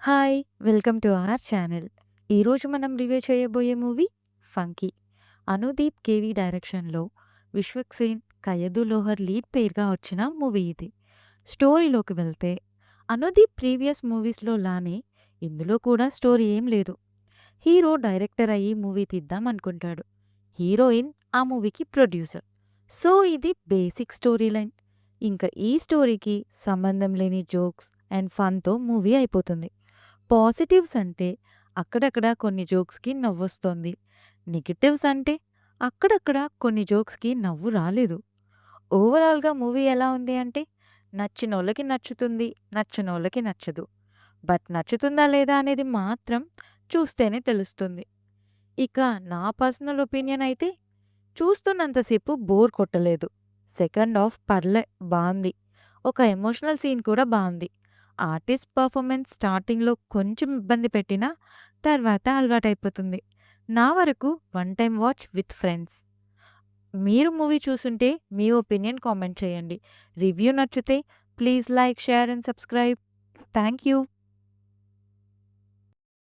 Hi! Welcome to our channel. ఈరోజు మనం review చేయబోయే మూవీ 'ఫంకీ'. అనుదీప్ కేవి డైరెక్షన్‌లో విశ్వక్ సేన్, కయదు లోహర్ లీడ్ పెయిర్‌గా వచ్చిన మూవీ ఇది. స్టోరీలోకి వెళ్తే అనుదీప్ ప్రీవియస్ మూవీస్‌లో లానే ఇందులో కూడా స్టోరీ ఏం లేదు. హీరో డైరెక్టర్ అయ్యి మూవీ తీద్దాం అనుకుంటాడు. హీరోయిన్ ఆ మూవీకి ప్రొడ్యూసర్. సో ఇది బేసిక్ స్టోరీ లైన్. ఇంక ఈ స్టోరీకి సంబంధం లేని జోక్స్ అండ్ ఫన్‌తో మూవీ అయిపోతుంది. పాజిటివ్స్ అంటే అక్కడక్కడ కొన్ని జోక్స్‌కి నవ్వొస్తోంది. నెగెటివ్స్ అంటే అక్కడక్కడ కొన్ని జోక్స్‌కి నవ్వు రాలేదు. ఓవరాల్‌గా మూవీ ఎలా ఉంది అంటే నచ్చినోళ్ళకి నచ్చుతుంది, నచ్చనోళ్ళకి నచ్చదు. బట్ నచ్చుతుందా లేదా అనేది మాత్రం చూస్తేనే తెలుస్తుంది. ఇక నా పర్సనల్ ఒపీనియన్ అయితే చూస్తున్నంతసేపు బోర్ కొట్టలేదు. సెకండ్ హాఫ్ బావుంది. ఒక ఎమోషనల్ సీన్ కూడా బావుంది. ఆర్టిస్ట్ పర్ఫార్మెన్స్ స్టార్టింగ్‌లో కొంచెం ఇబ్బంది పెట్టినా తర్వాత అలవాటైపోతుంది. నా వరకు one time watch with friends. మీరు మూవీ చూసుంటే మీ ఒపీనియన్ కామెంట్ చేయండి. రివ్యూ నచ్చితే please like, share and subscribe. Thank you.